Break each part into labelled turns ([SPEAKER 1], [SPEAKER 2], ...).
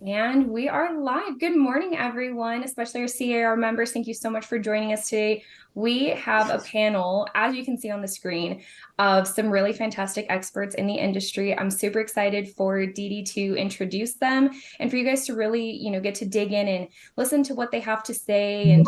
[SPEAKER 1] And we are live. Good morning, everyone, especially our C.A.R members. Thank you so much for joining us today. We have a panel, as you can see on the screen, of some really fantastic experts in the industry. I'm super excited for Dee Dee to introduce them and for you guys to really, get to dig in and listen to what they have to say and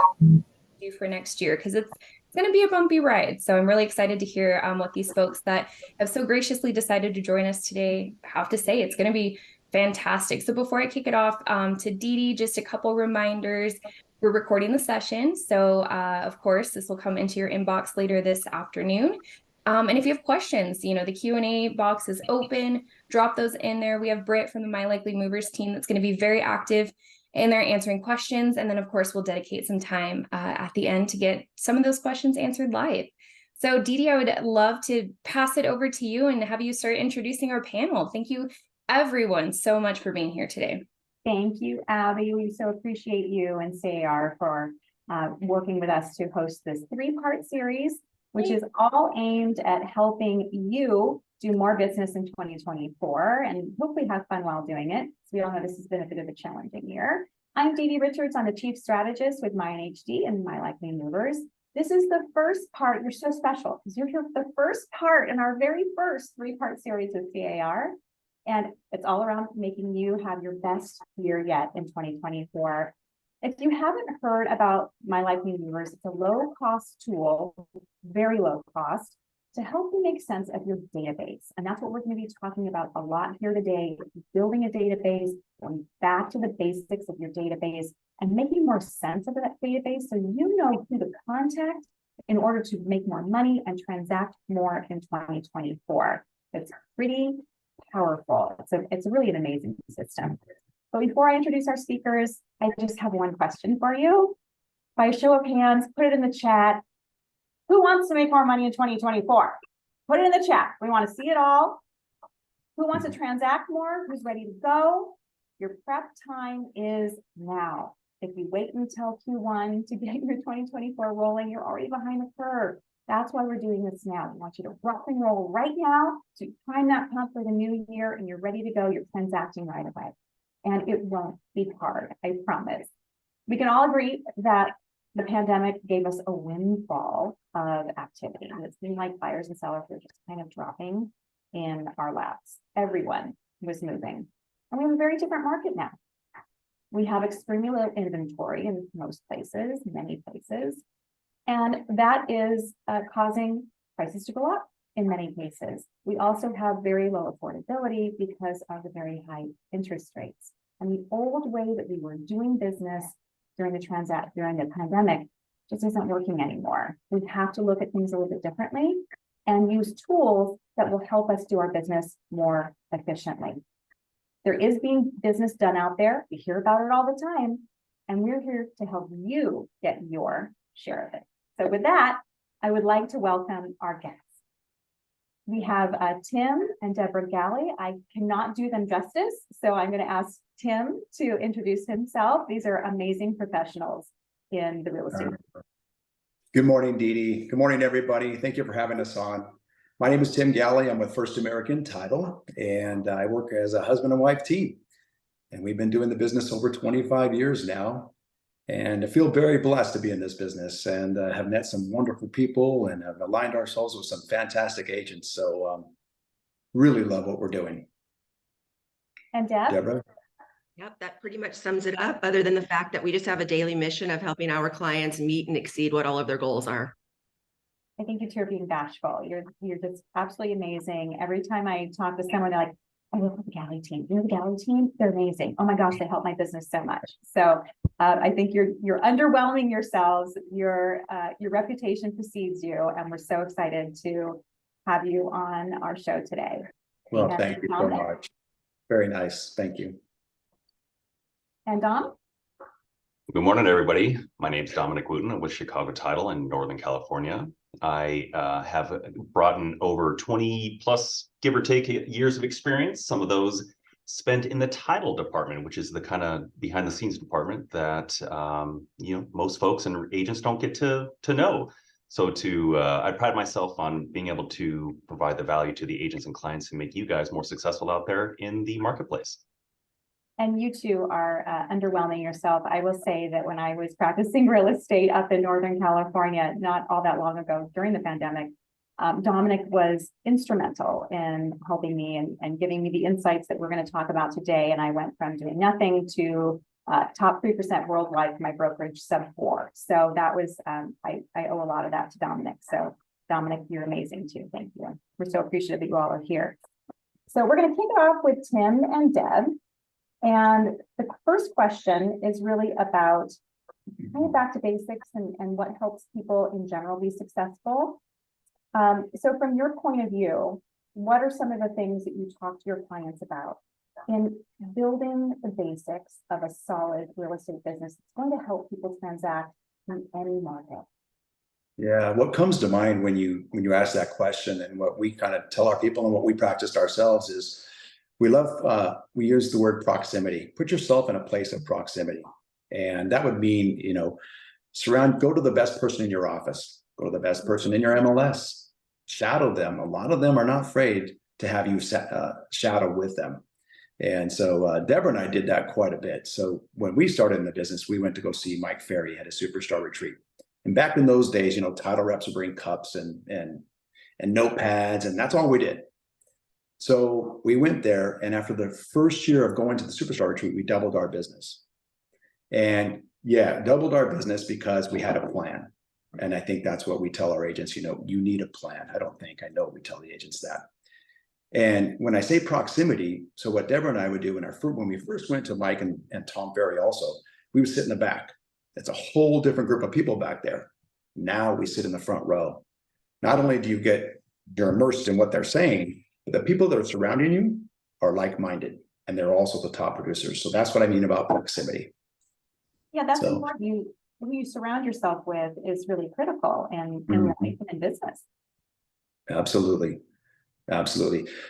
[SPEAKER 1] do for next year, because it's going to be a bumpy ride. So I'm really excited to hear what these folks that have so graciously decided to join us today have to say. It's going to be fantastic. So before I kick it off to Dee Dee, just a couple reminders. We're recording the session. So of course, this will come into your inbox later this afternoon. And if you have questions, the Q&A box is open. Drop those in there. We have Britt from the myLikelyMovers team that's going to be very active in there answering questions. And then, of course, we'll dedicate some time at the end to get some of those questions answered live. So Dee Dee, I would love to pass it over to you and have you start introducing our panel. Thank you, everyone, so much for being here today.
[SPEAKER 2] Thank you, Abby. We so appreciate you and C.A.R for working with us to host this three-part series, which is all aimed at helping you do more business in 2024 and hopefully have fun while doing it. So we all know this has been a bit of a challenging year. I'm Dee Dee Richards. I'm the Chief Strategist with myNHD and myLikelyMovers. This is the first part. You're so special because you're here for the first part in our very first three-part series with C.A.R. And it's all around making you have your best year yet in 2024. If you haven't heard about myLikelyMovers, it's a low-cost tool, very low cost, to help you make sense of your database. And that's what we're going to be talking about a lot here today, building a database, going back to the basics of your database, and making more sense of that database so you know who to contact in order to make more money and transact more in 2024. It's pretty powerful. So it's really an amazing system. But before I introduce our speakers, I just have one question for you. By a show of hands, put it in the chat. Who wants to make more money in 2024? Put it in the chat. We want to see it all. Who wants to transact more? Who's ready to go? Your prep time is now. If you wait until Q1 to get your 2024 rolling, you're already behind the curve. That's why we're doing this now. We want you to rock and roll right now to prime that pump for the new year, and you're ready to go. You're transacting right away. And it won't be hard, I promise. We can all agree that the pandemic gave us a windfall of activity. And it seemed like buyers and sellers were just kind of dropping in our laps. Everyone was moving. And we have a very different market now. We have extremely low inventory in most places, many places. And that is causing prices to go up in many cases. We also have very low affordability because of the very high interest rates. And the old way that we were doing business during the pandemic just isn't working anymore. We have to look at things a little bit differently and use tools that will help us do our business more efficiently. There is being business done out there. We hear about it all the time, and we're here to help you get your share of it. So with that, I would like to welcome our guests. We have Tim and Deborah Galley. I cannot do them justice, so I'm going to ask Tim to introduce himself. These are amazing professionals in the real estate.
[SPEAKER 3] Good morning, Dee Dee. Good morning, everybody. Thank you for having us on. My name is Tim Galley. I'm with First American Title, and I work as a husband and wife team. And we've been doing the business over 25 years now. And I feel very blessed to be in this business and have met some wonderful people and have aligned ourselves with some fantastic agents. So really love what we're doing.
[SPEAKER 2] And Deborah?
[SPEAKER 4] Yep, that pretty much sums it up, other than the fact that we just have a daily mission of helping our clients meet and exceed what all of their goals are.
[SPEAKER 2] I think you're being bashful. You're just absolutely amazing. Every time I talk to someone, they're like, I love the Galley team. You know the Galley team? They're amazing. Oh my gosh, they help my business so much. So I think you're underwhelming yourselves. Your reputation precedes you, and we're so excited to have you on our show today.
[SPEAKER 3] Well, thank you so much. Very nice. Thank you.
[SPEAKER 2] And Dom?
[SPEAKER 5] Good morning, everybody. My name is Dominic Wooten. I'm with Chicago Title in Northern California. I have brought in over 20 plus, give or take, years of experience. Some of those spent in the title department, which is the kind of behind the scenes department that most folks and agents don't get to know. So I pride myself on being able to provide the value to the agents and clients and make you guys more successful out there in the marketplace.
[SPEAKER 2] And you two are underwhelming yourself. I will say that when I was practicing real estate up in Northern California, not all that long ago during the pandemic, Dominic was instrumental in helping me and giving me the insights that we're going to talk about today. And I went from doing nothing to top 3% worldwide for my brokerage, sub 4. So that was, I owe a lot of that to Dominic. So Dominic, you're amazing too. Thank you. We're so appreciative that you all are here. So we're going to kick it off with Tim and Deb. And the first question is really about kind of back to basics and what helps people in general be successful. So from your point of view, what are some of the things that you talk to your clients about in building the basics of a solid real estate business that's going to help people transact in any market?
[SPEAKER 3] Yeah, what comes to mind when you ask that question, and what we kind of tell our people and what we practiced ourselves, is we use the word proximity. Put yourself in a place of proximity. And that would mean, go to the best person in your office, go to the best person in your MLS, shadow them. A lot of them are not afraid to have you shadow with them. And so Deborah and I did that quite a bit. So when we started in the business, we went to go see Mike Ferry at a superstar retreat. And back in those days, title reps would bring cups and notepads, and that's all we did. So we went there, and after the first year of going to the superstar retreat, we doubled our business. And doubled our business because we had a plan. And I think that's what we tell our agents, you need a plan. I know we tell the agents that. And when I say proximity, so what Deborah and I would do when we first went to Mike and Tom Ferry also, we would sit in the back. It's a whole different group of people back there. Now we sit in the front row. Not only do you're immersed in what they're saying, but the people that are surrounding you are like-minded, and they're also the top producers. So that's what I mean about proximity.
[SPEAKER 2] Yeah, that's important. Who you surround yourself with is really critical in life and in business. Absolutely.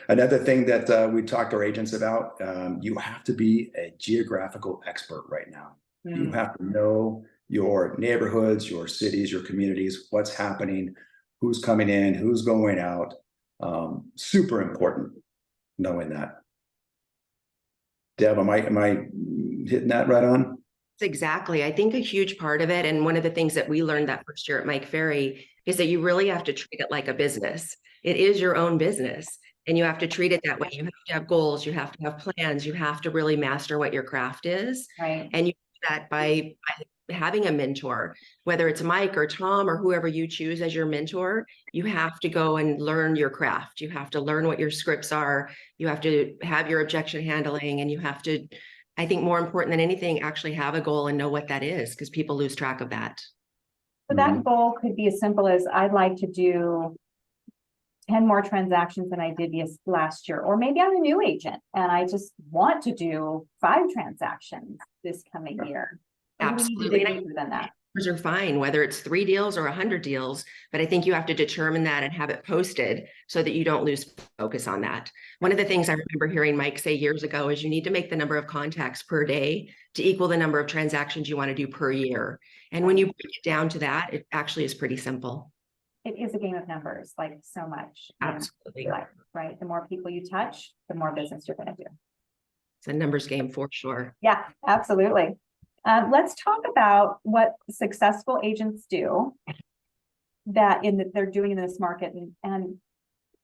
[SPEAKER 3] Another thing that we talk to our agents about, you have to be a geographical expert right now. You have to know your neighborhoods, your cities, your communities, what's happening, who's coming in, who's going out. Super important knowing that. Deb, am I hitting that right on?
[SPEAKER 4] Exactly. I think a huge part of it, and one of the things that we learned that first year at Mike Ferry, is that you really have to treat it like a business. It is your own business, and you have to treat it that way. You have to have goals, you have to have plans, you have to really master what your craft is.
[SPEAKER 2] Right.
[SPEAKER 4] And you do that by having a mentor, whether it's Mike or Tom or whoever you choose as your mentor. You have to go and learn your craft. You have to learn what your scripts are. You have to have your objection handling, and you have to, I think more important than anything, actually have a goal and know what that is, because people lose track of that.
[SPEAKER 2] So that goal could be as simple as, I'd like to do 10 more transactions than I did last year. Or maybe I'm a new agent and I just want to do 5 transactions this coming year.
[SPEAKER 4] Absolutely.
[SPEAKER 2] We need to dig deeper than that.
[SPEAKER 4] Numbers are fine, whether it's 3 deals or 100 deals, but I think you have to determine that and have it posted so that you don't lose focus on that. One of the things I remember hearing Mike say years ago is you need to make the number of contacts per day to equal the number of transactions you want to do per year. And when you break it down to that, it actually is pretty simple.
[SPEAKER 2] It is a game of numbers, like so much.
[SPEAKER 4] Absolutely.
[SPEAKER 2] Life, right? The more people you touch, the more business you're going to do.
[SPEAKER 4] It's a numbers game for sure.
[SPEAKER 2] Yeah, absolutely. Let's talk about what successful agents do that they're doing in this market, and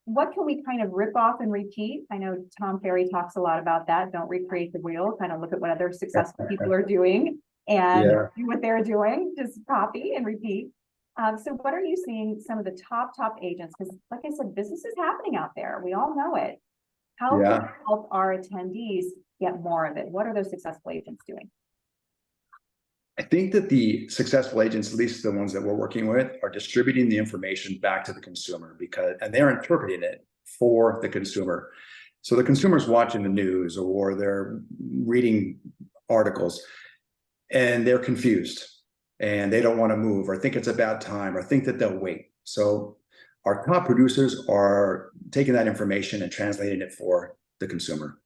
[SPEAKER 2] what can we kind of rip off and repeat? I know Tom Ferry talks a lot about that. Don't recreate the wheel, kind of look at what other successful people are doing and do what they're doing, just copy and repeat. So what are you seeing some of the top agents? Because like I said, business is happening out there. We all know it. How can we help our attendees get more of it? What are those successful agents doing?
[SPEAKER 3] I think that the successful agents, at least the ones that we're working with, are distributing the information back to the consumer, and they're interpreting it for the consumer. So the consumer's watching the news or they're reading articles and they're confused and they don't want to move, or think it's a bad time, or think that they'll wait. So our top producers are taking that information and translating it for the consumer.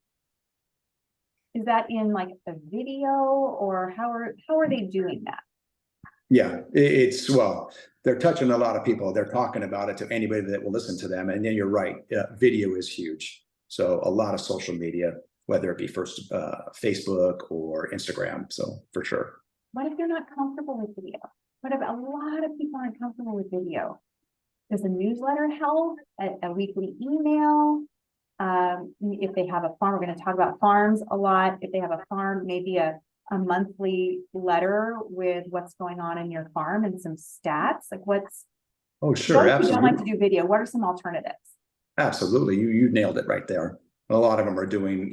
[SPEAKER 2] Is that in like a video, or how are they doing that?
[SPEAKER 3] Yeah, they're touching a lot of people. They're talking about it to anybody that will listen to them. And then you're right, video is huge. So a lot of social media, whether it be first Facebook or Instagram. So for sure.
[SPEAKER 2] What if you're not comfortable with video? What if a lot of people aren't comfortable with video? Does a newsletter help? A weekly email? If they have a farm, we're going to talk about farms a lot. If they have a farm, maybe a monthly letter with what's going on in your farm and some stats. Like what's,
[SPEAKER 3] Oh, sure.
[SPEAKER 2] those who don't like to
[SPEAKER 3] Absolutely.
[SPEAKER 2] do video, what are some alternatives?
[SPEAKER 3] Absolutely. You nailed it right there. A lot of them are doing,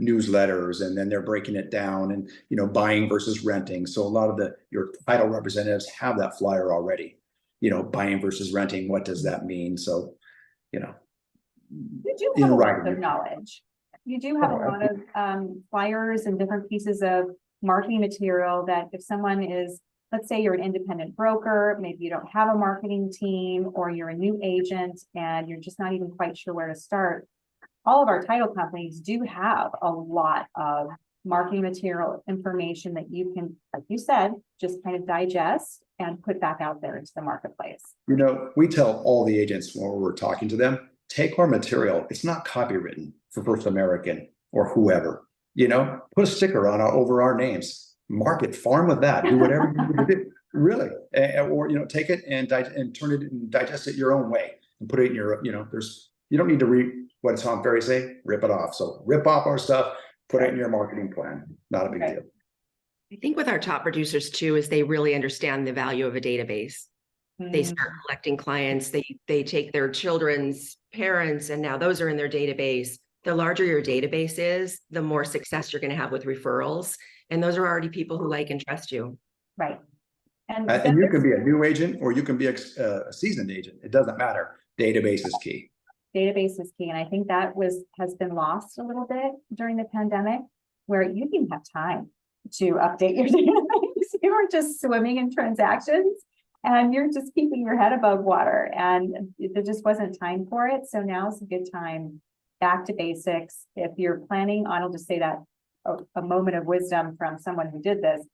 [SPEAKER 3] newsletters, and then they're breaking it down and, buying versus renting. So a lot of your title representatives have that flyer already, buying versus renting. What does that mean? So,
[SPEAKER 2] You do have
[SPEAKER 3] in
[SPEAKER 2] a lot of
[SPEAKER 3] writing.
[SPEAKER 2] knowledge. You do have a lot of flyers and different pieces of marketing material that if someone is, let's say you're an independent broker, maybe you don't have a marketing team, or you're a new agent and you're just not even quite sure where to start. All of our title companies do have a lot of marketing material information that you can, like you said, just kind of digest and put back out there into the marketplace.
[SPEAKER 3] We tell all the agents when we're talking to them, take our material. It's not copywritten for First American or whoever, put a sticker on over our names, market, farm with that, do whatever you need to do. Really. Or, take it and turn it and digest it your own way and put it in your, you don't need to read what Tom Ferry say, rip it off. So rip off our stuff, put it in your marketing plan. Not a big deal.
[SPEAKER 4] I think with our top producers too, is they really understand the value of a database. They start collecting clients, they take their children's parents, and now those are in their database. The larger your database is, the more success you're going to have with referrals. And those are already people who like and trust you.
[SPEAKER 2] Right. And
[SPEAKER 3] you can be a new agent or you can be a seasoned agent. It doesn't matter. Database is key.
[SPEAKER 2] Database is key. And I think that has been lost a little bit during the pandemic, where you didn't have time to update your database. You were just swimming in transactions and you're just keeping your head above water, and there just wasn't time for it. So now's a good time back to basics. If you're planning on, I'll just say that a moment of wisdom from someone who did this,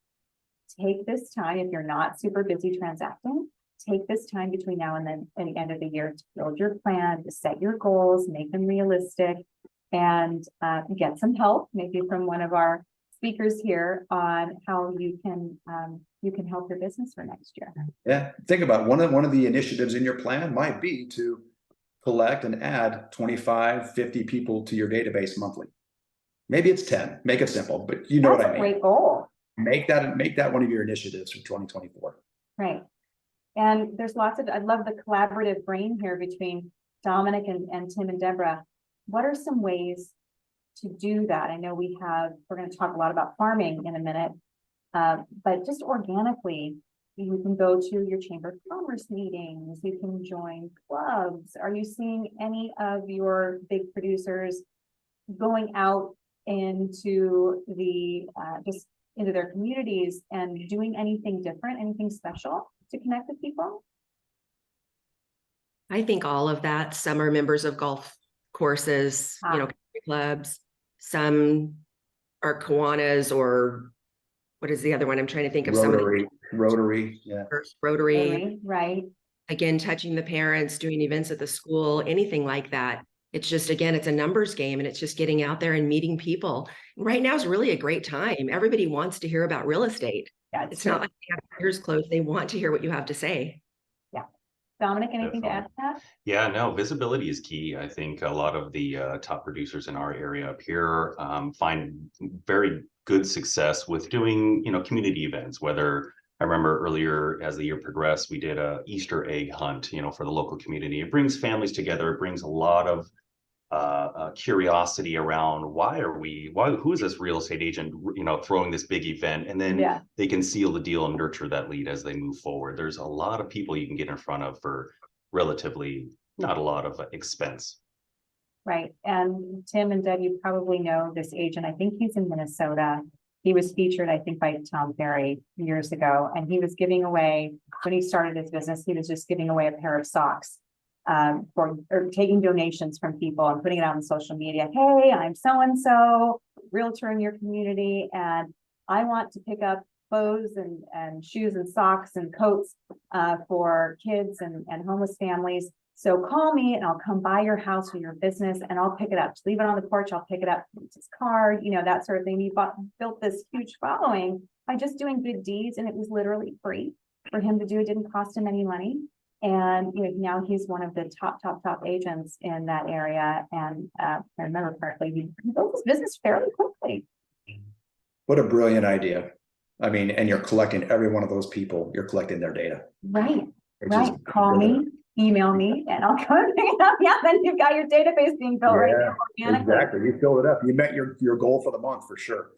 [SPEAKER 2] take this time, if you're not super busy transacting, take this time between now and then and the end of the year to build your plan, to set your goals, make them realistic, and get some help, maybe from one of our speakers here, on how you can help your business for next year.
[SPEAKER 3] Yeah, think about one of the initiatives in your plan might be to collect and add 25, 50 people to your database monthly. Maybe it's 10. Make it simple, but you know what I mean.
[SPEAKER 2] Great goal.
[SPEAKER 3] Make that one of your initiatives for 2024.
[SPEAKER 2] Right. And there's lots of, I love the collaborative brain here between Dominic and Tim and Deborah. What are some ways to do that? I know we're going to talk a lot about farming in a minute, but just organically, you can go to your Chamber of Commerce meetings, you can join clubs. Are you seeing any of your big producers going out into into their communities and doing anything different, anything special to connect with people?
[SPEAKER 4] I think all of that. Some are members of golf courses, country clubs. Some are Kiwanis, or what is the other one? I'm trying to think of
[SPEAKER 3] Rotary, yeah.
[SPEAKER 4] Rotary,
[SPEAKER 2] right.
[SPEAKER 4] Again, touching the parents, doing events at the school, anything like that. It's just, again, it's a numbers game, and it's just getting out there and meeting people. Right now is really a great time. Everybody wants to hear about real estate. It's not like they have their ears closed. They want to hear what you have to say.
[SPEAKER 2] Yeah. Dominic, anything to add to that?
[SPEAKER 5] Yeah, no, visibility is key. I think a lot of the top producers in our area up here find very good success with doing, community events. Whether I remember earlier, as the year progressed, we did a Easter egg hunt, for the local community. It brings families together. It brings a lot of curiosity around who is this real estate agent, throwing this big event, and then they can seal the deal and nurture that lead as they move forward. There's a lot of people you can get in front of for relatively not a lot of expense.
[SPEAKER 2] Right. And Tim and Deb, you probably know this agent. I think he's in Minnesota. He was featured, I think, by Tom Ferry years ago, and he was giving away, when he started his business, he was just giving away a pair of socks or taking donations from people and putting it out on social media. Hey, I'm so-and-so, realtor in your community, and I want to pick up clothes and shoes and socks and coats for kids and homeless families. So call me and I'll come by your house or your business and I'll pick it up. Just leave it on the porch. I'll pick it up. It's his car, that sort of thing. He built this huge following by just doing good deeds. And it was literally free for him to do. It didn't cost him any money. And now he's one of the top agents in that area. And if I remember correctly, he built his business fairly quickly.
[SPEAKER 3] What a brilliant idea. I mean, and you're collecting every one of those people, you're collecting their data.
[SPEAKER 2] Right.
[SPEAKER 3] Which
[SPEAKER 2] Right.
[SPEAKER 3] is
[SPEAKER 2] Call me, email me, and I'll come and pick it up. Yeah, then you've got your database being built right there organically.
[SPEAKER 3] Exactly. You filled it up. You met your goal for the month for sure.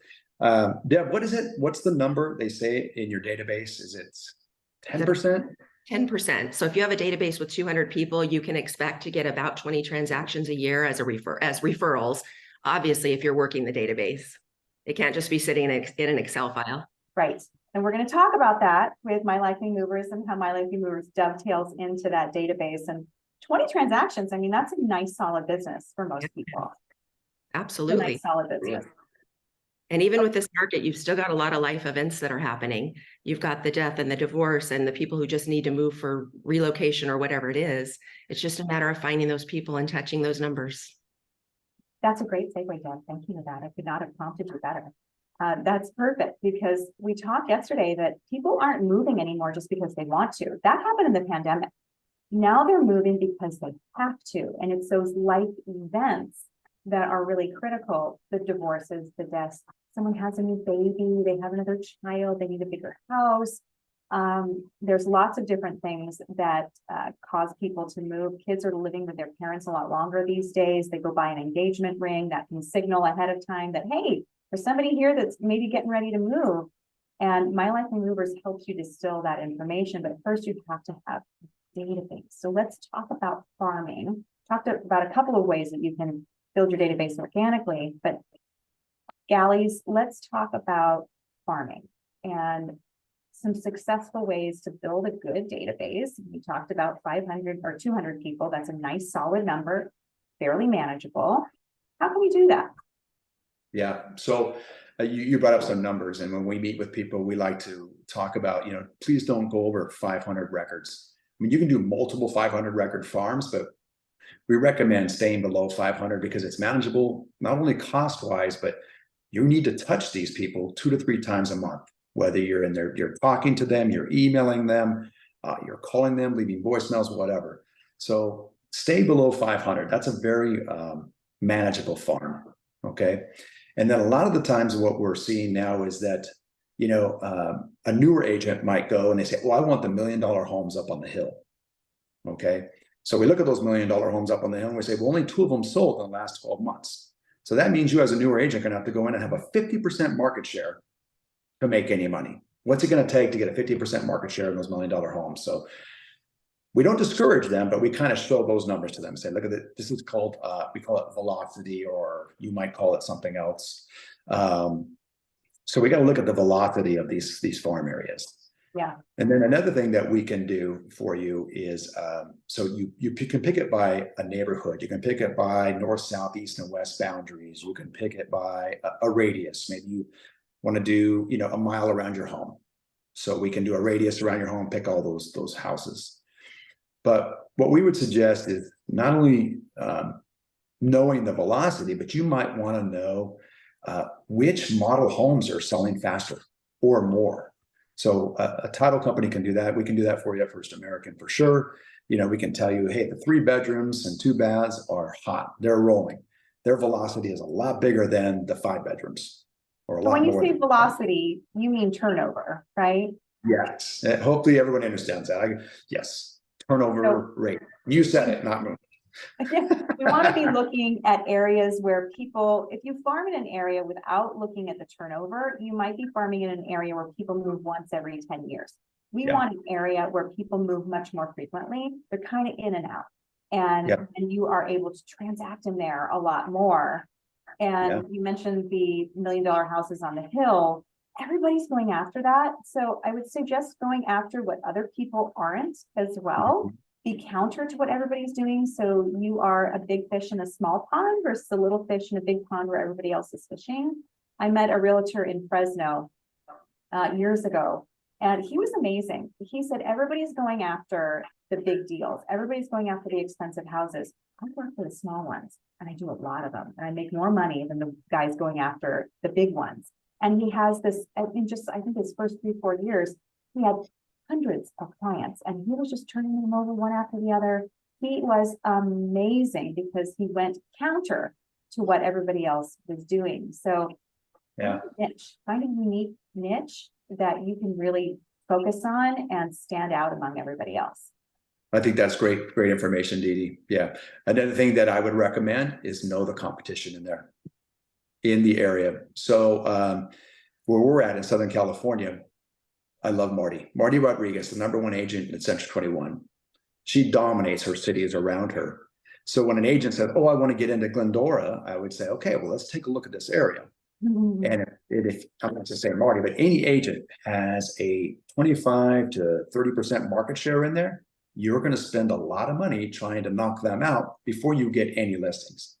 [SPEAKER 3] Deb, what is it? What's the number they say in your database? Is it 10%?
[SPEAKER 4] 10%. So if you have a database with 200 people, you can expect to get about 20 transactions a year as referrals. Obviously, if you're working the database, it can't just be sitting in an Excel file.
[SPEAKER 2] Right. And we're going to talk about that with myLikelyMovers and how myLikelyMovers dovetails into that database. And 20 transactions, I mean, that's a nice solid business for most people.
[SPEAKER 4] Absolutely.
[SPEAKER 2] A nice solid business.
[SPEAKER 4] And even with this market, you've still got a lot of life events that are happening. You've got the death and the divorce and the people who just need to move for relocation or whatever it is. It's just a matter of finding those people and touching those numbers.
[SPEAKER 2] That's a great segue, Deb. Thank you for that. I could not have prompted you better. That's perfect because we talked yesterday that people aren't moving anymore just because they want to. That happened in the pandemic. Now they're moving because they have to. And it's those life events that are really critical. The divorces, the deaths. Someone has a new baby, they have another child, they need a bigger house. There's lots of different things that cause people to move. Kids are living with their parents a lot longer these days. They go buy an engagement ring that can signal ahead of time that, hey, there's somebody here that's maybe getting ready to move. And myLikelyMovers helps you distill that information, but first you have to have a database. So let's talk about farming. Talked about a couple of ways that you can build your database organically, but galleys, let's talk about farming and some successful ways to build a good database. We talked about 500 or 200 people. That's a nice solid number, fairly manageable. How can we do that?
[SPEAKER 3] Yeah. So you brought up some numbers, and when we meet with people, we like to talk about, please don't go over 500 records. I mean, you can do multiple 500 record farms, but we recommend staying below 500 because it's manageable, not only cost wise, but you need to touch these people 2 to 3 times a month, whether you're in there, you're talking to them, you're emailing them, you're calling them, leaving voicemails, whatever. So stay below 500. That's a very manageable farm. Okay. And then a lot of the times what we're seeing now is that, a newer agent might go and they say, well, I want the $1 million homes up on the hill. Okay. So we look at those $1 million homes up on the hill and we say, well, only 2 of them sold in the last 12 months. So that means you as a newer agent are going to have to go in and have a 50% market share to make any money. What's it going to take to get a 50% market share in those $1 million homes? So we don't discourage them, but we kind of show those numbers to them. Say, look at it. This is called, we call it velocity, or you might call it something else. So we got to look at the velocity of these farm areas.
[SPEAKER 2] Yeah.
[SPEAKER 3] And then another thing that we can do for you is, so you can pick it by a neighborhood. You can pick it by north, south, east, and west boundaries. You can pick it by a radius. Maybe you want to do, a mile around your home. So we can do a radius around your home, pick all those houses. But what we would suggest is not only knowing the velocity, but you might want to know which model homes are selling faster or more. So a title company can do that. We can do that for you at First American for sure. We can tell you, hey, the 3 bedrooms and 2 baths are hot. They're rolling. Their velocity is a lot bigger than the 5 bedrooms. Or a lot
[SPEAKER 2] When you
[SPEAKER 3] more
[SPEAKER 2] say velocity, you mean turnover, right?
[SPEAKER 3] Yes. Hopefully everyone understands that. Yes. Turnover rate. You said it, not me.
[SPEAKER 2] We want to be looking at areas where people, if you farm in an area without looking at the turnover, you might be farming in an area where people move once every 10 years. We want an area where people move much more frequently. They're kind of in and out. And you are able to transact in there a lot more. And you mentioned the $1 million houses on the hill. Everybody's going after that. So I would suggest going after what other people aren't as well. Be counter to what everybody's doing. So you are a big fish in a small pond versus a little fish in a big pond where everybody else is fishing. I met a realtor in Fresno years ago, And he was amazing. He said, everybody's going after the big deals. Everybody's going after the expensive houses. I work for the small ones and I do a lot of them and I make more money than the guys going after the big ones. And he has this, in just, I think his first 3-4 years, he had hundreds of clients and he was just turning them over one after the other. He was amazing because he went counter to what everybody else was doing. So
[SPEAKER 3] Yeah.
[SPEAKER 2] find a unique niche that you can really focus on and stand out among everybody else.
[SPEAKER 3] I think that's great, great information, Dee Dee. Yeah. Another thing that I would recommend is know the competition in the area. So where we're at in Southern California, I love Marty Rodriguez, the #1 agent in Central 21. She dominates her cities around her. So when an agent says, oh, I want to get into Glendora, I would say, okay, well, let's take a look at this area.
[SPEAKER 2] Mm-hmm.
[SPEAKER 3] And if I'm not just saying Marty, but any agent has a 25 to 30% market share in there, you're going to spend a lot of money trying to knock them out before you get any listings.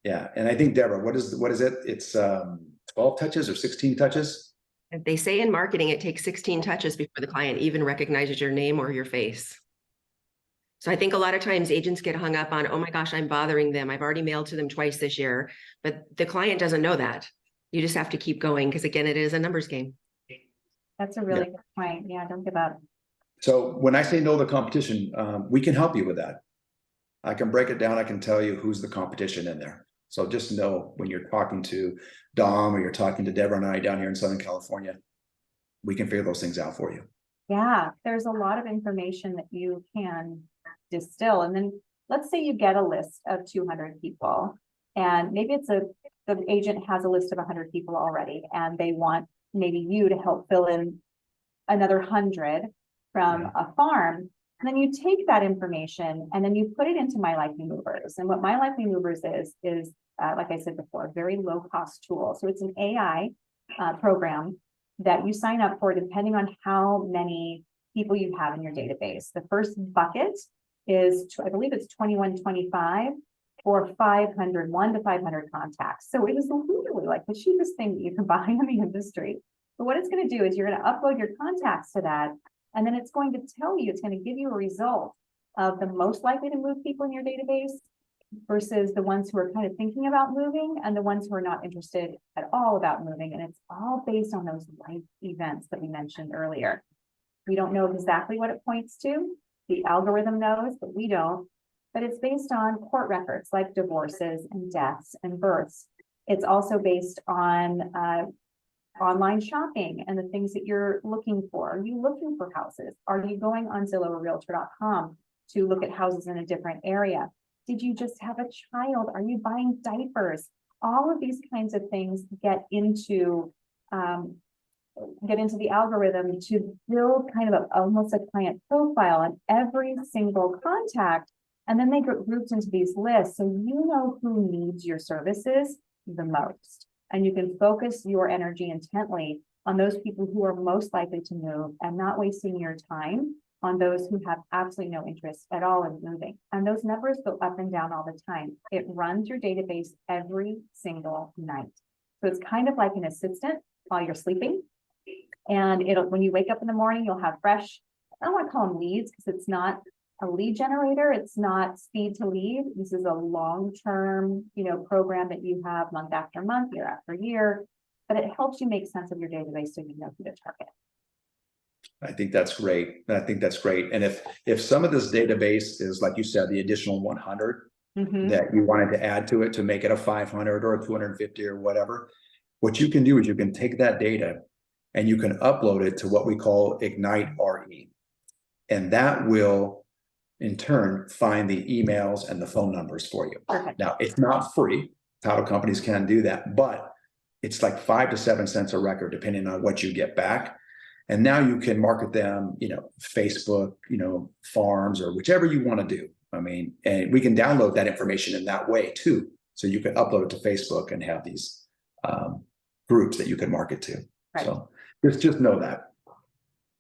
[SPEAKER 3] Yeah. And I think, Deborah, what is it? It's 12 touches or 16 touches.
[SPEAKER 4] They say in marketing, it takes 16 touches before the client even recognizes your name or your face. So I think a lot of times agents get hung up on, oh my gosh, I'm bothering them. I've already mailed to them twice this year, but the client doesn't know that. You just have to keep going because again, it is a numbers game.
[SPEAKER 2] That's a really good point. Yeah, don't give up.
[SPEAKER 3] So when I say know the competition, we can help you with that. I can break it down. I can tell you who's the competition in there. So just know when you're talking to Dom or you're talking to Deborah and I down here in Southern California, we can figure those things out for you.
[SPEAKER 2] Yeah, there's a lot of information that you can distill. And then let's say you get a list of 200 people and maybe the agent has a list of 100 people already and they want maybe you to help fill in another 100 from a farm. And then you take that information and then you put it into myLikelyMovers. And what myLikelyMovers is like I said before, a very low cost tool. So it's an AI program that you sign up for depending on how many people you have in your database. The first bucket is, I believe it's 2125 for 500, 1 to 500 contacts. So it is literally like the cheapest thing that you can buy in the industry. But what it's going to do is you're going to upload your contacts to that. And then it's going to tell you, it's going to give you a result of the most likely to move people in your database versus the ones who are kind of thinking about moving and the ones who are not interested at all about moving. And it's all based on those life events that we mentioned earlier. We don't know exactly what it points to. The algorithm knows, but we don't. But it's based on court records like divorces and deaths and births. It's also based on online shopping and the things that you're looking for. Are you looking for houses? Are you going on Zillow or Realtor.com to look at houses in a different area? Did you just have a child? Are you buying diapers? All of these kinds of things get into the algorithm to build kind of almost a client profile on every single contact. And then they get grouped into these lists. So you know who needs your services the most. And you can focus your energy intently on those people who are most likely to move and not wasting your time on those who have absolutely no interest at all in moving. And those numbers go up and down all the time. It runs your database every single night. So it's kind of like an assistant while you're sleeping. And when you wake up in the morning, you'll have fresh, I don't want to call them leads because it's not a lead generator. It's not speed to lead. This is a long-term, program that you have month after month, year after year, but it helps you make sense of your database so you know who to target.
[SPEAKER 3] I think that's great. And if some of this database is, like you said, the additional 100 that you wanted to add to it to make it a 500 or a 250 or whatever, what you can do is you can take that data and you can upload it to what we call Ignite RE. And that will in turn find the emails and the phone numbers for you.
[SPEAKER 2] Perfect.
[SPEAKER 3] Now, it's not free. Title companies can do that, but it's like 5 to 7 cents a record, depending on what you get back. And now you can market them, Facebook, farms, or whichever you want to do. I mean, and we can download that information in that way too. So you can upload it to Facebook and have these groups that you can market to.
[SPEAKER 2] Right.
[SPEAKER 3] So just know that.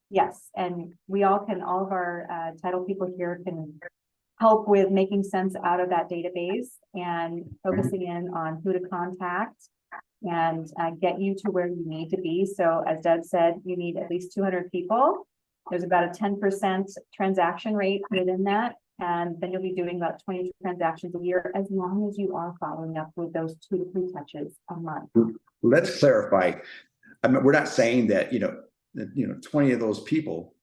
[SPEAKER 2] Yes, and all of our title people here can help with making sense out of that database and focusing in on who to contact and get you to where you need to be. So as Deb said, you need at least 200 people. There's about a 10% transaction rate within that. And then you'll be doing about 20 transactions a year, as long as you are following up with those 2 to 3 touches a month.
[SPEAKER 3] Let's clarify. I mean, we're not saying that, 20 of those people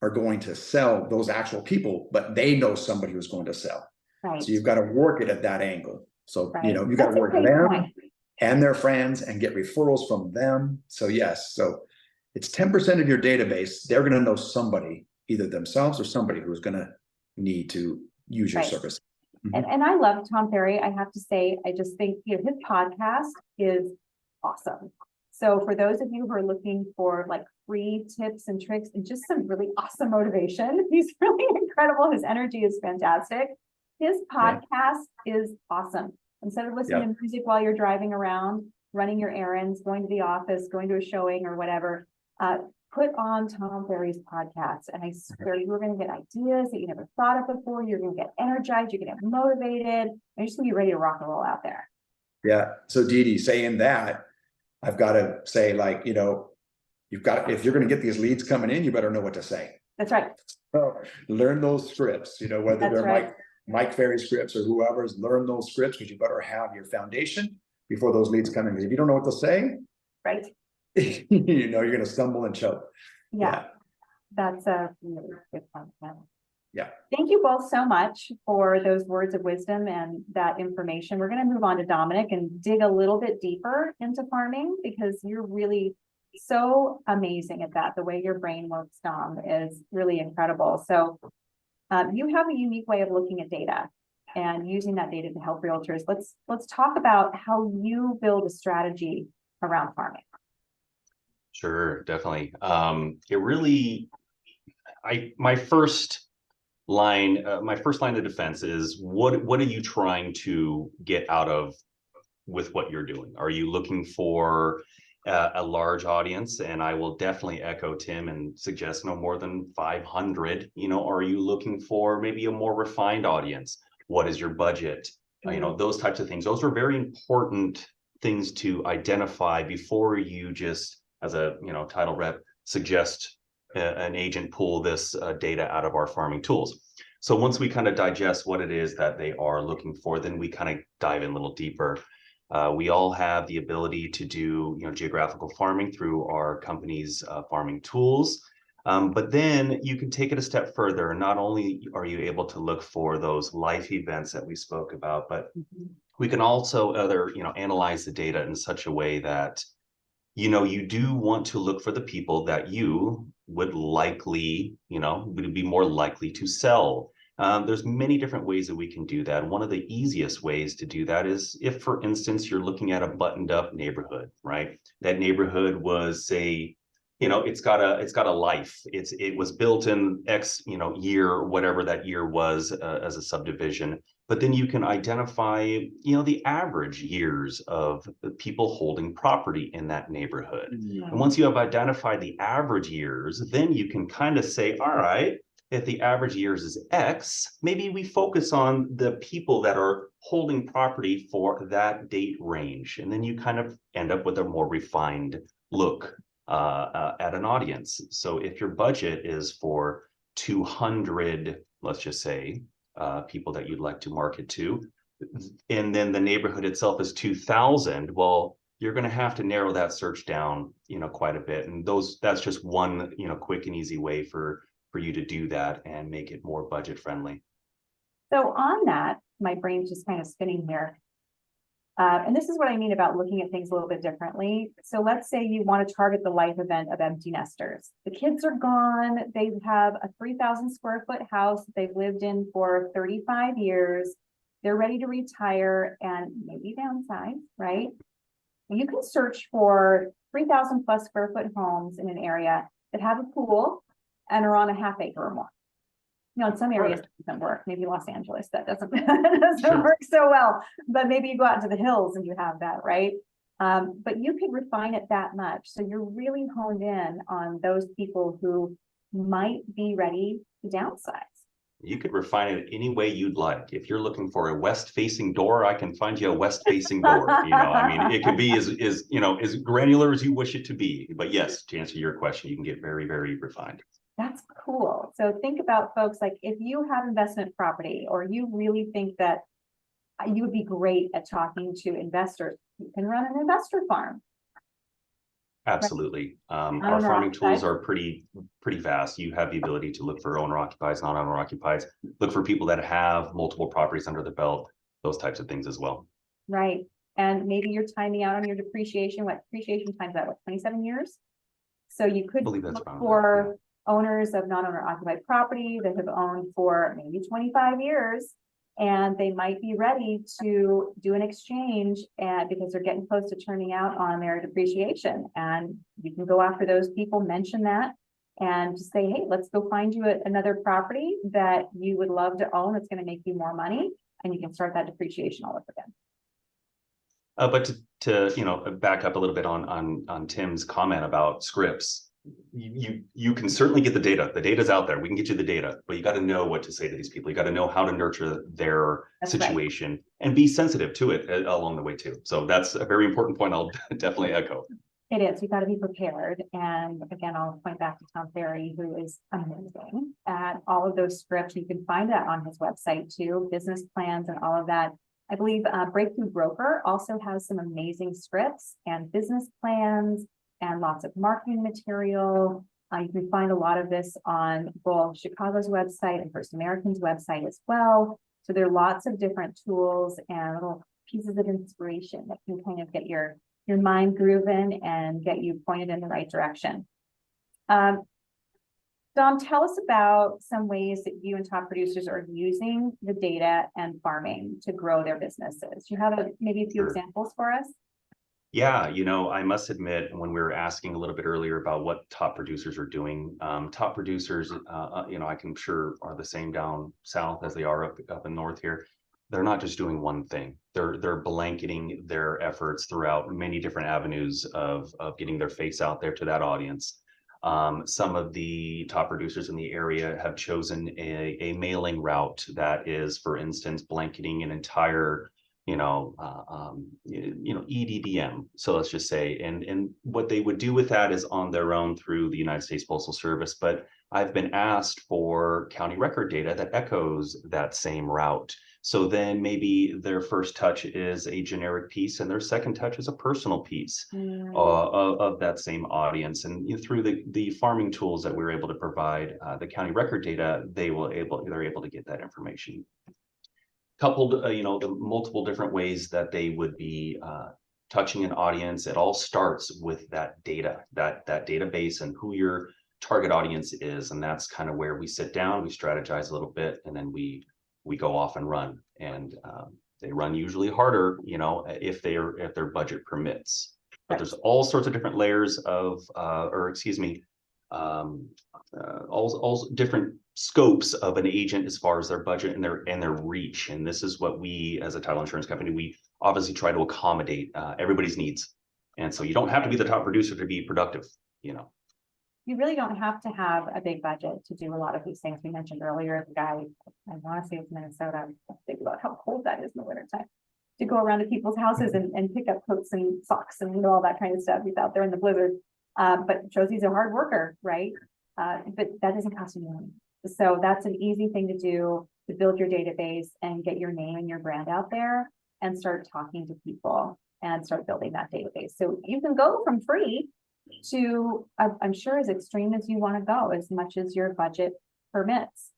[SPEAKER 3] are going to sell, those actual people, but they know somebody who's going to sell.
[SPEAKER 2] Right.
[SPEAKER 3] So you've got to work it at that angle. So,
[SPEAKER 2] Right.
[SPEAKER 3] you got to
[SPEAKER 2] That's a
[SPEAKER 3] work
[SPEAKER 2] great
[SPEAKER 3] them
[SPEAKER 2] point.
[SPEAKER 3] and their friends and get referrals from them. So yes, so it's 10% of your database. They're going to know somebody, either themselves or somebody who's going to need to use your
[SPEAKER 2] Right.
[SPEAKER 3] service.
[SPEAKER 2] And I love Tom Ferry. I have to say, I just think his podcast is awesome. So for those of you who are looking for like free tips and tricks and just some really awesome motivation, he's really incredible. His energy is fantastic. His podcast is awesome. Instead of listening to music while you're driving around, running your errands, going to the office, going to a showing or whatever, put on Tom Ferry's podcast. And I swear you're going to get ideas that you never thought of before. You're going to get energized. You're going to get motivated. And you're just going to be ready to rock and roll out there.
[SPEAKER 3] Yeah. So Dee Dee, saying that, I've got to say, like, you've got, if you're going to get these leads coming in, you better know what to say.
[SPEAKER 2] That's right.
[SPEAKER 3] So learn those scripts, whether
[SPEAKER 2] That's
[SPEAKER 3] they're
[SPEAKER 2] right.
[SPEAKER 3] Mike Ferry scripts or whoever's, learn those scripts, because you better have your foundation before those leads come in. Because if you don't know what to say,
[SPEAKER 2] Right.
[SPEAKER 3] you're going to stumble and choke.
[SPEAKER 2] Yeah. That's a really good point.
[SPEAKER 3] Yeah.
[SPEAKER 2] Thank you both so much for those words of wisdom and that information. We're going to move on to Dominic and dig a little bit deeper into farming, because you're really so amazing at that. The way your brain works, Dom, is really incredible. So you have a unique way of looking at data and using that data to help realtors. Let's talk about how you build a strategy around farming.
[SPEAKER 5] Sure, definitely. It really, my first line of defense is what are you trying to get out of with what you're doing? Are you looking for a large audience? And I will definitely echo Tim and suggest no more than 500. Are you looking for maybe a more refined audience? What is your budget? Those types of things. Those are very important things to identify before you just, as a title rep, suggest an agent pull this data out of our farming tools. So once we kind of digest what it is that they are looking for, then we kind of dive in a little deeper. We all have the ability to do geographical farming through our company's farming tools. But then you can take it a step further. Not only are you able to look for those life events that we spoke about, but we can also analyze the data in such a way that you do want to look for the people that you would likely, would be more likely to sell. There's many different ways that we can do that. One of the easiest ways to do that is if, for instance, you're looking at a buttoned up neighborhood, right? That neighborhood was, say, it's got a life. It was built in X, year, whatever that year was, as a subdivision. But then you can identify, the average years of the people holding property in that neighborhood. And once you have identified the average years, then you can kind of say, all right, if the average years is X, maybe we focus on the people that are holding property for that date range. And then you kind of end up with a more refined look at an audience. So if your budget is for 200, let's just say, people that you'd like to market to, and then the neighborhood itself is 2,000, well, you're going to have to narrow that search down, quite a bit. And that's just one, quick and easy way for you to do that and make it more budget friendly.
[SPEAKER 2] So on that, my brain's just kind of spinning here. And this is what I mean about looking at things a little bit differently. So let's say you want to target the life event of empty nesters. The kids are gone. They have a 3,000 square foot house that they've lived in for 35 years. They're ready to retire and maybe downsize, right? You can search for 3,000 plus square foot homes in an area that have a pool and are on a half acre or more. In some areas it doesn't work. Maybe Los Angeles, that doesn't work so well. But maybe you go out into the hills and you have that, right? But you can refine it that much. So you're really honed in on those people who might be ready to downsize.
[SPEAKER 5] You could refine it any way you'd like. If you're looking for a west-facing door, I can find you a west-facing door. I mean, it could be as granular as you wish it to be. But yes, to answer your question, you can get very, very refined.
[SPEAKER 2] That's cool. So think about folks, like if you have investment property or you really think that you would be great at talking to investors, you can run an investor farm.
[SPEAKER 5] Absolutely.
[SPEAKER 2] Right.
[SPEAKER 5] Our farming tools are pretty vast. You have the ability to look for owner occupieds, non-owner occupieds, look for people that have multiple properties under the belt, those types of things as well.
[SPEAKER 2] Right. And maybe you're timing out on your depreciation. What depreciation times out? What, 27 years? So you could look for owners of non-owner occupied property that have owned for maybe 25 years. And they might be ready to do an exchange and because they're getting close to turning out on their depreciation. And you can go after those people, mention that, and just say, hey, let's go find you another property that you would love to own that's going to make you more money. And you can start that depreciation all over again.
[SPEAKER 5] But to back up a little bit on Tim's comment about scripts, you can certainly get the data. The data's out there. We can get you the data, but you got to know what to say to these people. You got to know how to nurture their situation and be sensitive to it along the way too. So that's a very important point. I'll definitely echo.
[SPEAKER 2] It is. You got to be prepared. And again, I'll point back to Tom Ferry, who is amazing at all of those scripts. You can find that on his website too, business plans and all of that. I believe Breakthrough Broker also has some amazing scripts and business plans and lots of marketing material. You can find a lot of this on both Chicago's website and First American's website as well. So there are lots of different tools and little pieces of inspiration that can kind of get your mind grooving and get you pointed in the right direction. Dom, tell us about some ways that you and top producers are using the data and farming to grow their businesses. Do you have maybe a few examples for us?
[SPEAKER 5] Yeah, I must admit, when we were asking a little bit earlier about what top producers are doing, top producers, I can sure are the same down south as they are up in north here. They're not just doing one thing. They're blanketing their efforts throughout many different avenues of getting their face out there to that audience. Some of the top producers in the area have chosen a mailing route that is, for instance, blanketing an entire EDDM. So let's just say, and what they would do with that is on their own through the United States Postal Service. But I've been asked for county record data that echoes that same route. So then maybe their first touch is a generic piece and their second touch is a personal piece of that same audience. And through the farming tools that we're able to provide, the county record data, they're able to get that information. Coupled, the multiple different ways that they would be touching an audience. It all starts with that data, that database and who your target audience is. And that's kind of where we sit down, we strategize a little bit, and then we go off and run. And they run usually harder, if their budget permits. But there's all sorts of different layers of, all different scopes of an agent as far as their budget and their reach. And this is what we, as a title insurance company, we obviously try to accommodate everybody's needs. And so you don't have to be the top producer to be productive,
[SPEAKER 2] You really don't have to have a big budget to do a lot of these things. We mentioned earlier, the guy, I want to say it's Minnesota, think about how cold that is in the wintertime, to go around to people's houses and pick up coats and socks and all that kind of stuff. He's out there in the blizzard, but shows he's a hard worker, right? But that doesn't cost you money. So that's an easy thing to do, to build your database and get your name and your brand out there and start talking to people and start building that database. So you can go from free to, I'm sure, as extreme as you want to go, as much as your budget permits.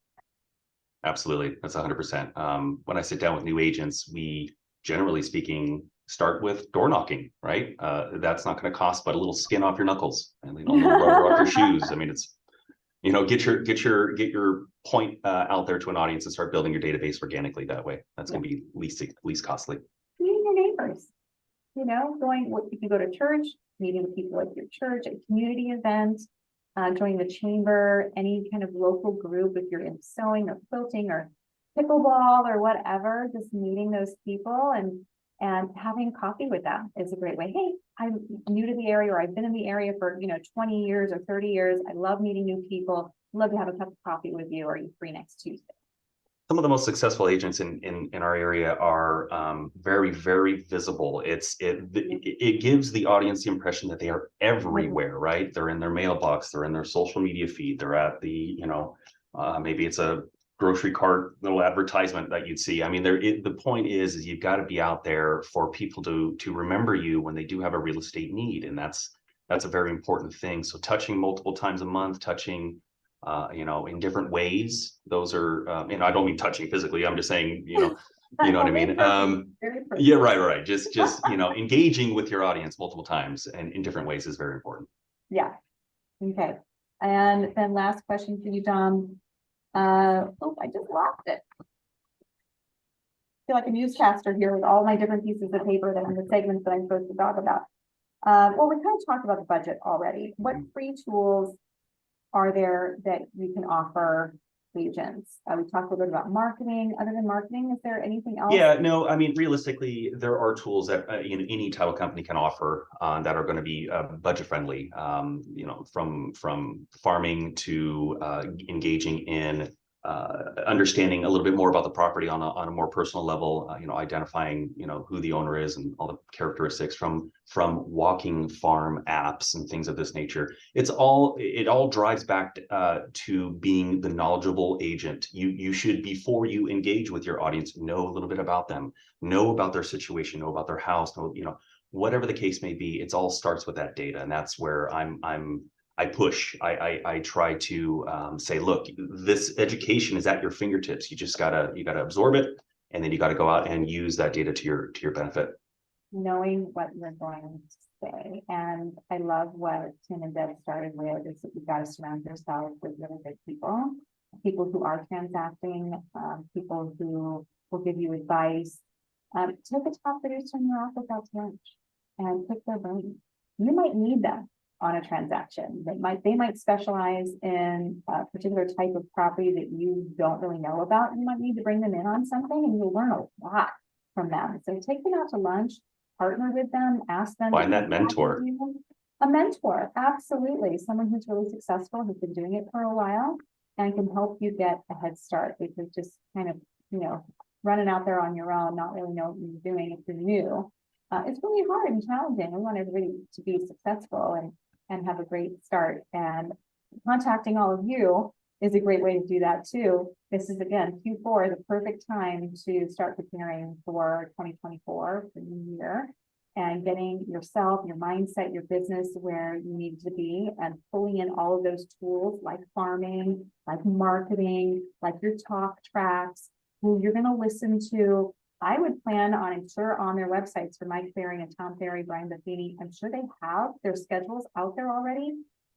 [SPEAKER 5] Absolutely. That's 100%. When I sit down with new agents, we, generally speaking, start with door knocking, right? That's not going to cost but a little skin off your knuckles and a little rubber off your shoes. I mean, it's, get your point out there to an audience and start building your database organically that way. That's going to be least costly.
[SPEAKER 2] Meeting your neighbors, if you go to church, meeting with people at your church, a community event, joining the chamber, any kind of local group, if you're in sewing or quilting or pickleball or whatever, just meeting those people and having coffee with them is a great way. Hey, I'm new to the area, or I've been in the area for 20 years or 30 years. I love meeting new people. I'd love to have a cup of coffee with you. Are you free next Tuesday?
[SPEAKER 5] some of the most successful agents in our area are very, very visible. It gives the audience the impression that they are everywhere, right? They're in their mailbox, they're in their social media feed, they're at the, maybe it's a grocery cart little advertisement that you'd see. I mean, the point is you've got to be out there for people to remember you when they do have a real estate need, and that's a very important thing. So touching multiple times a month, touching in different ways. Those are, and I don't mean touching physically. I'm just saying, you know what I mean? Yeah, right. Just, engaging with your audience multiple times and in different ways is very important.
[SPEAKER 2] Yeah. Okay. And then last question for you, Dom. I just lost it. I feel like a newscaster here with all my different pieces of paper that I'm the segments that I'm supposed to talk about. Well, we kind of talked about the budget already. What free tools are there that you can offer agents? We talked a little bit about marketing. Other than marketing, is there anything else?
[SPEAKER 5] Yeah, no, I mean, realistically, there are tools that any title company can offer that are going to be budget friendly. From farming to engaging in understanding a little bit more about the property on a more personal level, identifying, who the owner is and all the characteristics from walking farm apps and things of this nature. It all drives back to being the knowledgeable agent. You should, before you engage with your audience, know a little bit about them, know about their situation, know about their house, whatever the case may be. It all starts with that data, and that's where I push. I try to say, look, this education is at your fingertips. You gotta absorb it, and then you got to go out and use that data to your benefit.
[SPEAKER 2] Knowing what you're going to say, and I love what Tim and Deb started with, is that you've got to surround yourself with really good people who are transacting, people who will give you advice. Take a top producer in your office out to lunch and pick their brain. You might need them on a transaction. They might specialize in a particular type of property that you don't really know about. You might need to bring them in on something, and you'll learn a lot from them. So take them out to lunch, partner with them, ask them.
[SPEAKER 5] Find that mentor.
[SPEAKER 2] A mentor, absolutely. Someone who's really successful, who's been doing it for a while and can help you get a head start, because just kind of, running out there on your own, not really know what you're doing if you're new. It's really hard and challenging. We want everybody to be successful and have a great start. And contacting all of you is a great way to do that too. This is, again, Q4, the perfect time to start preparing for 2024, the new year, and getting yourself, your mindset, your business where you need to be, and pulling in all of those tools like farming, like marketing, like your talk tracks, who you're going to listen to. I would plan on, I'm sure on their websites for Mike Ferry and Tom Ferry, Brian Buffini, I'm sure they have their schedules out there already.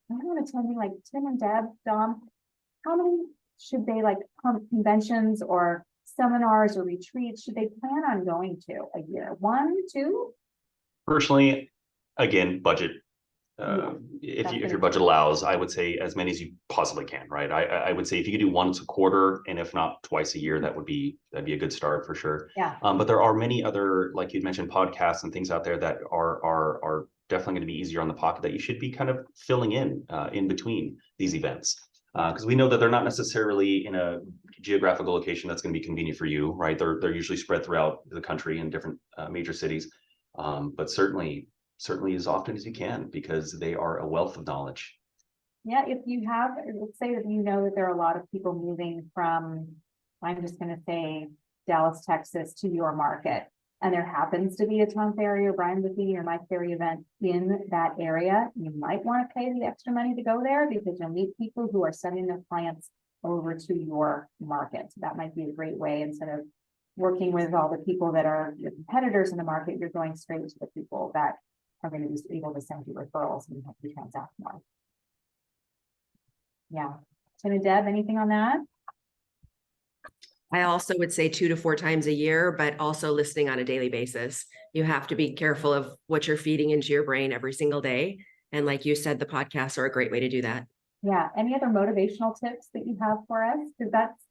[SPEAKER 2] I want to tell you, like Tim and Deb, Dom, how many should they conventions or seminars or retreats should they plan on going to a year? 1, 2?
[SPEAKER 5] Personally, again, budget.
[SPEAKER 2] Yeah,
[SPEAKER 5] if your budget allows, I would say as many as you possibly can, right? I would say if you could do once a quarter, and if not twice a year, that'd be a good start for sure.
[SPEAKER 2] Yeah.
[SPEAKER 5] But there are many other, like you mentioned, podcasts and things out there that are definitely going to be easier on the pocket that you should be kind of filling in between these events. Because we know that they're not necessarily in a geographical location that's going to be convenient for you, right? They're usually spread throughout the country in different major cities, but certainly as often as you can, because they are a wealth of knowledge.
[SPEAKER 2] Yeah, if you have, let's say that that there are a lot of people moving from, I'm just going to say Dallas, Texas to your market, and there happens to be a Tom Ferry or Brian Buffini or Mike Ferry event in that area, you might want to pay the extra money to go there, because you'll meet people who are sending their clients over to your market. So that might be a great way. Instead of working with all the people that are your competitors in the market, you're going straight to the people that are going to be able to send you referrals and help you transact more. Yeah. Tim and Deb, anything on that?
[SPEAKER 4] I also would say 2 to 4 times a year, but also listening on a daily basis. You have to be careful of what you're feeding into your brain every single day. And like you said, the podcasts are a great way to do that.
[SPEAKER 2] Yeah. Any other motivational tips that you have for us? Because that's,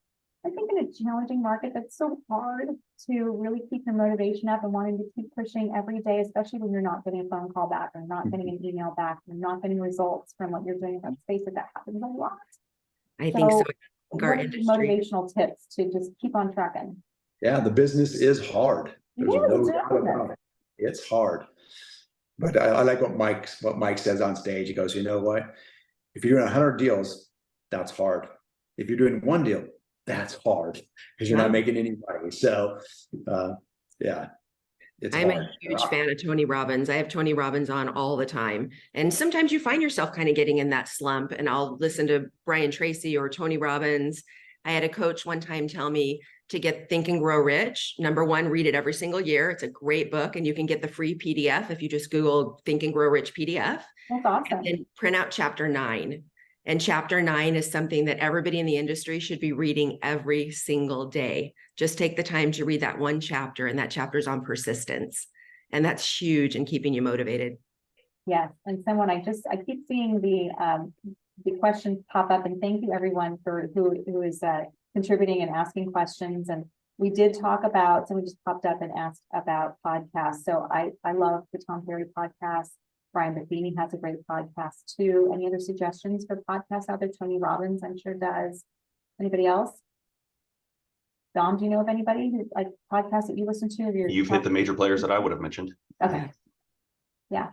[SPEAKER 2] I think, in a challenging market, that's so hard to really keep your motivation up and wanting to keep pushing every day, especially when you're not getting a phone call back or not getting an email back or not getting results from what you're doing in that space. That happens a lot.
[SPEAKER 4] I think so.
[SPEAKER 2] what are the motivational tips to just keep on trucking?
[SPEAKER 3] Yeah, the business is hard. There's
[SPEAKER 2] Yeah,
[SPEAKER 3] no
[SPEAKER 2] it's
[SPEAKER 3] doubt
[SPEAKER 2] difficult.
[SPEAKER 3] about it. It's hard. But I like what Mike says on stage. He goes, you know what? If you're doing 100 deals, that's hard. If you're doing one deal, that's hard because you're not making any money. So, yeah, it's
[SPEAKER 4] I'm
[SPEAKER 3] hard.
[SPEAKER 4] a huge fan of Tony Robbins. I have Tony Robbins on all the time. And sometimes you find yourself kind of getting in that slump, and I'll listen to Brian Tracy or Tony Robbins. I had a coach one time tell me to get Think and Grow Rich. Number one, read it every single year. It's a great book, and you can get the free PDF if you just Google Think and Grow Rich PDF.
[SPEAKER 2] That's awesome.
[SPEAKER 4] And print out chapter 9. And chapter 9 is something that everybody in the industry should be reading every single day. Just take the time to read that one chapter, and that chapter is on persistence. And that's huge in keeping you motivated.
[SPEAKER 2] Yes, and someone I keep seeing the questions pop up, and thank you everyone for who is contributing and asking questions. And we did talk about, someone just popped up and asked about podcasts. So I love the Tom Ferry podcast. Brian Buffini has a great podcast too. Any other suggestions for podcasts out there? Tony Robbins, I'm sure, does. Anybody else? Dom, do you know of anybody who like podcasts that you listen to?
[SPEAKER 5] You've hit the major players that I would have mentioned.
[SPEAKER 2] Okay. Yeah.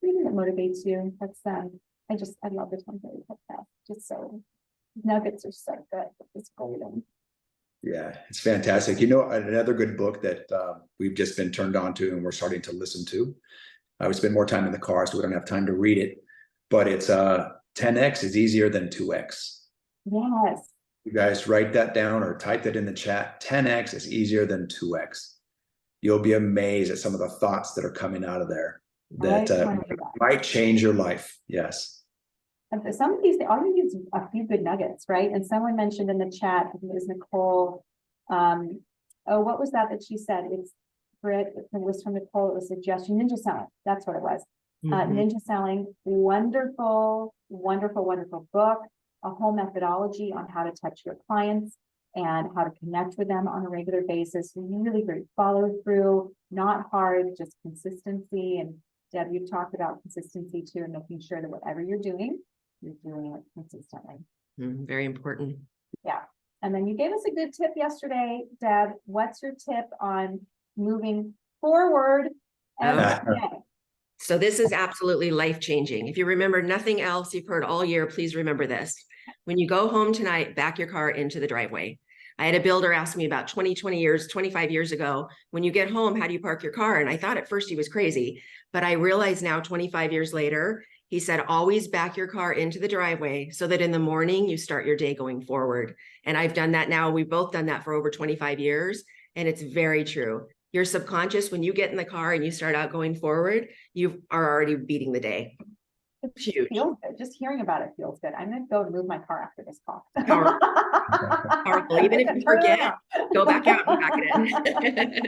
[SPEAKER 2] Anything that motivates you. That's I love the Tom Ferry podcast. Just so nuggets are so good. It's golden.
[SPEAKER 3] Yeah, it's fantastic. You know, another good book that we've just been turned on to and we're starting to listen to. I would spend more time in the car, so we don't have time to read it. But it's 10x is easier than 2x.
[SPEAKER 2] Yes.
[SPEAKER 3] You guys write that down or type that in the chat. 10x is easier than 2x. You'll be amazed at some of the thoughts that are coming out of there that might change your life. Yes.
[SPEAKER 2] And some of these, all you need is a few good nuggets, right? And someone mentioned in the chat, I think it was Nicole. What was that she said? It was from Nicole. It was a suggestion. Ninja selling. That's what it was. Ninja selling. Wonderful, wonderful, wonderful book. A whole methodology on how to touch your clients and how to connect with them on a regular basis. Really great follow through. Not hard, just consistency. And Deb, you've talked about consistency too, and making sure that whatever you're doing it consistently.
[SPEAKER 4] Very important.
[SPEAKER 2] Yeah. And then you gave us a good tip yesterday, Deb. What's your tip on moving forward every day?
[SPEAKER 4] So this is absolutely life-changing. If you remember nothing else you've heard all year, please remember this. When you go home tonight, back your car into the driveway. I had a builder ask me about 25 years ago, when you get home, how do you park your car? And I thought at first he was crazy, but I realize now 25 years later, he said, always back your car into the driveway so that in the morning you start your day going forward. And I've done that now. We've both done that for over 25 years. And it's very true. Your subconscious, when you get in the car and you start out going forward, you are already beating the day.
[SPEAKER 2] It feels good. Just hearing about it feels good. I'm going to go and move my car after this call.
[SPEAKER 4] Powerful. Even if you forget, go back out and pack it in.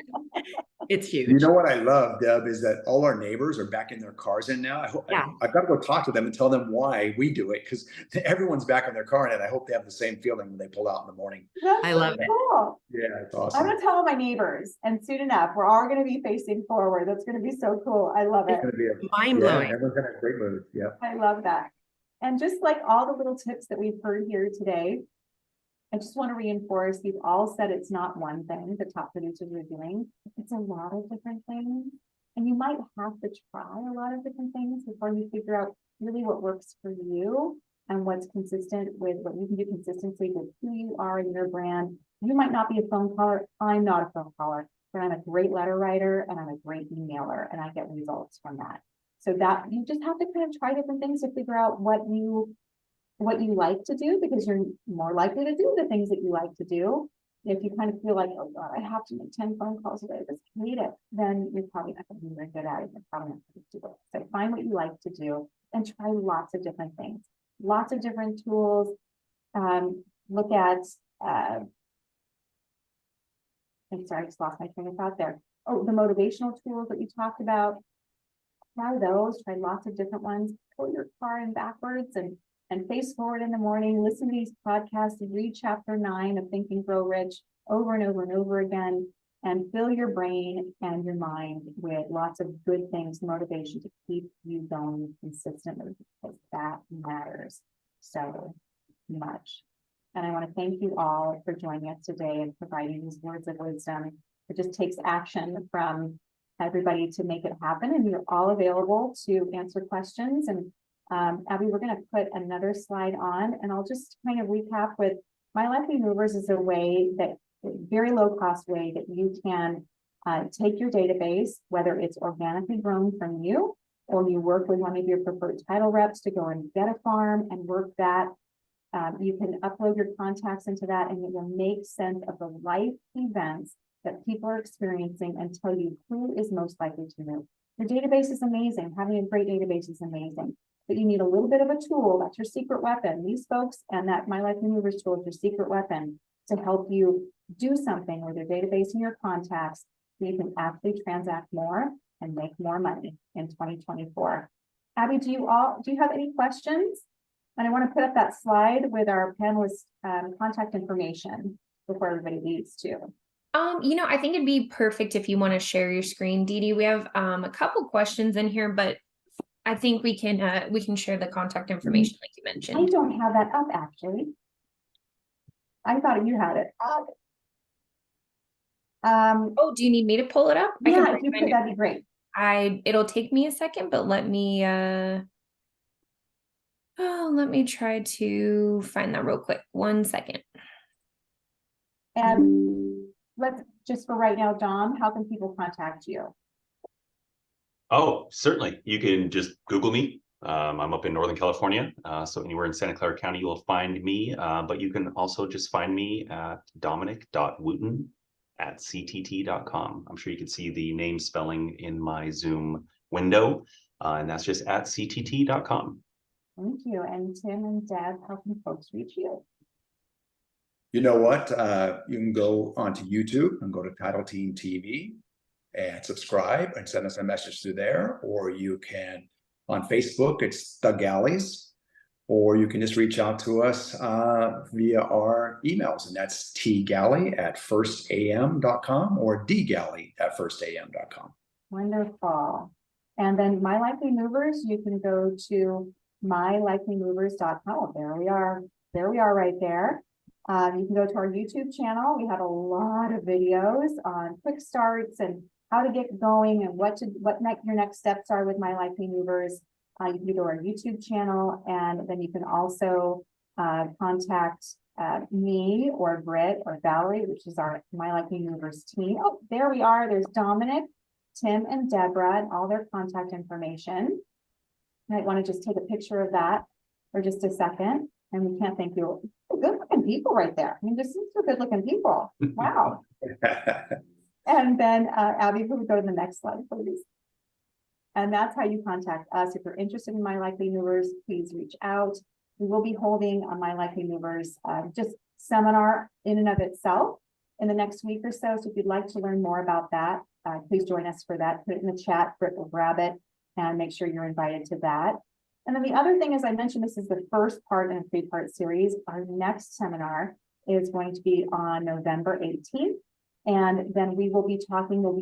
[SPEAKER 4] It's huge.
[SPEAKER 3] You know what I love, Deb, is that all our neighbors are backing their cars in now. I've got to go talk to them and tell them why we do it, because everyone's back in their car, and I hope they have the same feeling when they pull out in the morning.
[SPEAKER 2] I love it. Cool.
[SPEAKER 3] Yeah, it's awesome.
[SPEAKER 2] I'm going to tell my neighbors, and soon enough, we're all going to be facing forward. That's going to be so cool. I love it.
[SPEAKER 4] It's mind-blowing.
[SPEAKER 3] Yeah, everyone's in a great mood. Yeah.
[SPEAKER 2] I love that. And just like all the little tips that we've heard here today, I just want to reinforce, you've all said it's not one thing the top producers are doing. It's a lot of different things. And you might have to try a lot of different things before you figure out really what works for you and what's consistent with what you can do consistently with who you are and your brand. You might not be a phone caller. I'm not a phone caller, but I'm a great letter writer and I'm a great emailer, and I get results from that. So that you just have to kind of try different things to figure out what you like to do, because you're more likely to do the things that you like to do. If you kind of feel like, oh God, I have to make 10 phone calls a day, I just hate it, then you're probably not going to be very good at it. You're probably not going to do it. So find what you like to do and try lots of different things, lots of different tools. Look at, I'm sorry, I just lost my train of thought there. Oh, the motivational tools that you talked about. Try those, try lots of different ones. Pull your car in backwards and face forward in the morning. Listen to these podcasts and read chapter 9 of Think and Grow Rich over and over and over again, and fill your brain and your mind with lots of good things, motivation to keep you going consistently, because that matters so much. And I want to thank you all for joining us today and providing these words of wisdom. It just takes action from everybody to make it happen. And you're all available to answer questions. And Abby, we're going to put another slide on, and I'll just kind of recap with myLikelyMovers is a way that very low cost way that you can take your database, whether it's organically grown from you, or you work with one of your preferred title reps to go and get a farm and work that. You can upload your contacts into that, and it will make sense of the life events that people are experiencing and tell you who is most likely to move. Your database is amazing. Having a great database is amazing, but you need a little bit of a tool. That's your secret weapon. These folks and that myLikelyMovers tool is your secret weapon to help you do something with your database and your contacts so you can actually transact more and make more money in 2024. Abby, do you have any questions? And I want to put up that slide with our panelists' contact information before everybody leaves too.
[SPEAKER 1] I think it'd be perfect if you want to share your screen, Dee Dee. We have a couple questions in here, but I think we can share the contact information like you mentioned.
[SPEAKER 2] I don't have that up actually. I thought you had it up.
[SPEAKER 1] Oh, do you need me to pull it up?
[SPEAKER 2] Yeah, if you could, that'd be great.
[SPEAKER 1] It'll take me a second, but let me try to find that real quick. 1 second.
[SPEAKER 2] And let's just for right now, Dom, how can people contact you?
[SPEAKER 5] Oh, certainly. You can just Google me. I'm up in Northern California, so anywhere in Santa Clara County, you'll find me. But you can also just find me at dominic.wooten@ctt.com. I'm sure you can see the name spelling in my Zoom window, and that's just at ctt.com.
[SPEAKER 2] Thank you. And Tim and Deb, how can folks reach you?
[SPEAKER 3] You know what? You can go onto YouTube and go to Title Team TV and subscribe and send us a message through there. Or you can, on Facebook, it's The Galleys. Or you can just reach out to us via our emails, and that's tgalley@firstam.com or dgalley@firstam.com.
[SPEAKER 2] Wonderful. And then myLikelyMovers, you can go to myLikelyMovers.com. Oh, there we are. There we are right there. You can go to our YouTube channel. We have a lot of videos on quick starts and how to get going and what your next steps are with myLikelyMovers. You can go to our YouTube channel, and then you can also contact me or Britt or Valerie, which is our myLikelyMovers team. Oh, there we are. There's Dominic, Tim, and Deborah, and all their contact information. You might want to just take a picture of that for just a second. And we can't thank you. Good looking people right there. I mean, these are good looking people. Wow. And then Abby, if we go to the next slide, please. And that's how you contact us. If you're interested in myLikelyMovers, please reach out. We will be holding a myLikelyMovers just seminar in and of itself in the next week or so. So if you'd like to learn more about that, please join us for that. Put it in the chat, Britt will grab it and make sure you're invited to that. And then the other thing, as I mentioned, this is the first part in a 3-part series. Our next seminar is going to be on November 18th. And then we'll be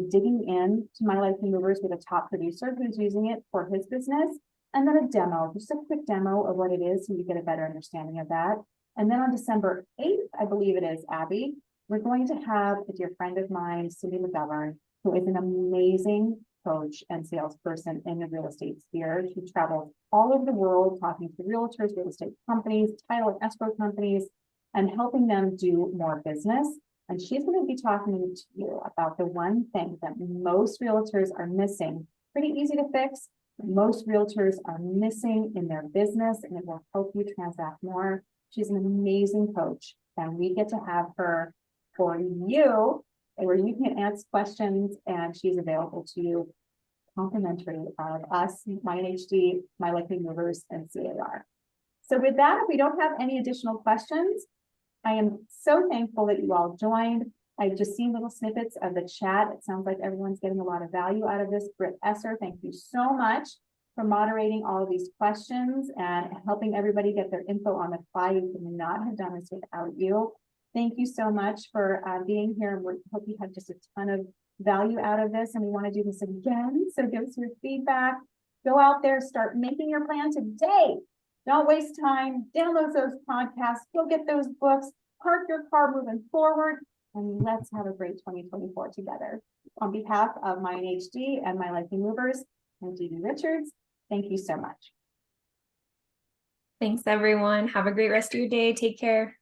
[SPEAKER 2] digging in to myLikelyMovers with a top producer who's using it for his business. And then a demo, just a quick demo of what it is so you get a better understanding of that. And then on December 8th, I believe it is, Abby, we're going to have a dear friend of mine, Cindy McGovern, who is an amazing coach and salesperson in the real estate sphere. She travels all over the world talking to realtors, real estate companies, title and escrow companies, and helping them do more business. And she's going to be talking to you about the one thing that most realtors are missing. Pretty easy to fix. Most realtors are missing in their business, and it will help you transact more. She's an amazing coach, and we get to have her for you, where you can ask questions, and she's available to you complimentary of us, myNHD, myLikelyMovers, and C.A.R. So with that, if we don't have any additional questions, I am so thankful that you all joined. I've just seen little snippets of the chat. It sounds like everyone's getting a lot of value out of this. Britt Esser, thank you so much for moderating all of these questions and helping everybody get their info on the fly. We could not have done this without you. Thank you so much for being here. We hope you had just a ton of value out of this, and we want to do this again. So give us your feedback. Go out there, start making your plan today. Don't waste time. Download those podcasts. Go get those books. Park your car moving forward. And let's have a great 2024 together. On behalf of myNHD and myLikelyMovers and Dee Dee Richards, thank you so much.
[SPEAKER 1] Thanks, everyone. Have a great rest of your day. Take care.